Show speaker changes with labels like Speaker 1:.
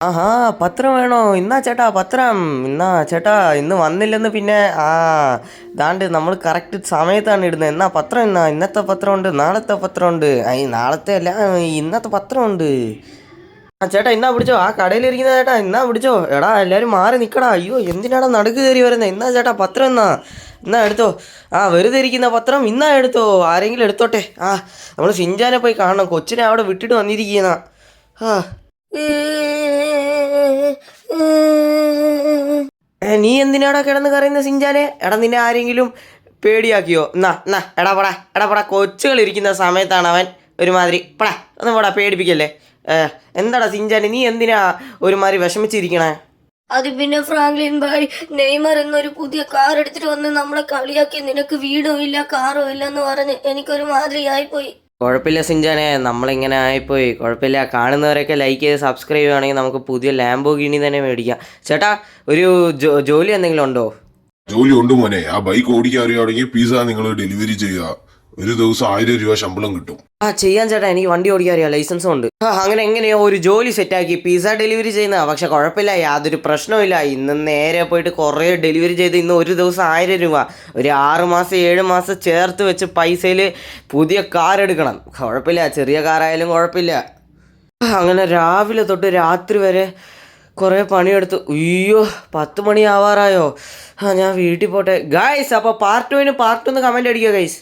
Speaker 1: ആഹാ, പത്രം വേണോ? ഇന്നാ ചേട്ടാ പത്രം. ഇന്നാ ചേട്ടാ ഇന്ന് വന്നില്ലെന്ന് പിന്നെ ദാണ്ട് നമ്മൾ കറക്റ്റ് സമയത്താണ് ഇടുന്നത്. എന്നാ പത്രം ഇന്നത്തെ പത്രമുണ്ട്, നാളത്തെ പത്രമുണ്ട്. നാളത്തെ അല്ല, ഇന്നത്തെ പത്രമുണ്ട്. ചേട്ടാ ഇന്നാ പിടിച്ചോ. ആ കടയിലിരിക്കുന്ന ചേട്ടാ ഇന്നാ പിടിച്ചോ. എടാ എല്ലാവരും മാറി നിൽക്കടാ. അയ്യോ എന്തിനാടാ നടുക്ക് കയറി വരുന്നത്? എന്നാ ചേട്ടാ പത്രം എന്നാ എടുത്തോ. വെറുതെ ഇരിക്കുന്ന പത്രം ഇന്നാ എടുത്തോ. ആരെങ്കിലും എടുത്തോട്ടെ. നമ്മൾ സിഞ്ചാനെ പോയി കാണണം. കൊച്ചിനെ അവിടെ വിട്ടിട്ട് വന്നിരിക്കുന്ന. ആ നീ എന്തിനാടാ കിടന്ന് കറിയുന്ന സിഞ്ചാനെ? എടാ നിന്നെ ആരെങ്കിലും പേടിയാക്കിയോ? എടാ പടാ കൊച്ചുകൾ ഇരിക്കുന്ന സമയത്താണ് അവൻ ഒരുമാതിരി പടാ ഒന്ന് പടാ പേടിപ്പിക്കല്ലേ. എന്താടാ സിഞ്ചാനെ, നീ എന്തിനാ ഒരുമാതിരി വിഷമിച്ചിരിക്കണേ?
Speaker 2: അത് പിന്നെ ഫ്രാങ്ക്ലിൻ ഭായ്, നെയ്മർ എന്നൊരു പുതിയ കാർ എടുത്തിട്ട് വന്ന് നമ്മളെ കളിയാക്കി. നിനക്ക് വീടും ഇല്ല കാറും ഇല്ല എന്ന് പറഞ്ഞ് എനിക്കൊരു മാതിരിയായി പോയി.
Speaker 1: കുഴപ്പമില്ല സിഞ്ചാനെ, നമ്മളിങ്ങനെ ആയിപ്പോയി. കുഴപ്പമില്ല, കാണുന്നവരൊക്കെ ലൈക്ക് ചെയ്ത് സബ്സ്ക്രൈബ് ചെയ്യുകയാണെങ്കിൽ നമുക്ക് പുതിയ ലാംബോർഗിനി തന്നെ മേടിക്കാം. ചേട്ടാ ഒരു ജോലി എന്തെങ്കിലും ഉണ്ടോ?
Speaker 3: ജോലി ഉണ്ട് മോനെ. ആ ബൈക്ക് ഓടിക്കാൻ അറിയുകയാണെങ്കിൽ പിസ്സ നിങ്ങൾ ഡെലിവറി ചെയ്യുക. ഒരു ദിവസം 1000 രൂപ ശമ്പളം കിട്ടും.
Speaker 1: ചെയ്യാൻ ചേട്ടാ, എനിക്ക് വണ്ടി ഓടിക്കാൻ അറിയാം, ലൈസൻസും ഉണ്ട്. അങ്ങനെ എങ്ങനെയോ ഒരു ജോലി സെറ്റാക്കി പിസ്സ ഡെലിവറി ചെയ്യുന്നതാണ്. പക്ഷെ കുഴപ്പമില്ല, യാതൊരു പ്രശ്നവുമില്ല. ഇന്ന് നേരെ പോയിട്ട് കുറേ ഡെലിവറി ചെയ്ത് ഇന്ന് ഒരു ദിവസം 1000 രൂപ, ഒരു 6 മാസം 7 മാസം ചേർത്ത് വെച്ച് പൈസയിൽ പുതിയ കാർ എടുക്കണം. കുഴപ്പമില്ല, ചെറിയ കാറായാലും കുഴപ്പമില്ല. അങ്ങനെ രാവിലെ തൊട്ട് രാത്രി വരെ കുറേ പണിയെടുത്തു. അയ്യോ 10 മണി ആവാറായോ? ഞാൻ വീട്ടിൽ പോട്ടെ ഗൈസ്. അപ്പോൾ പാർട്ട് 2 കമൻറ്റ് അടിക്കുക ഗൈസ്.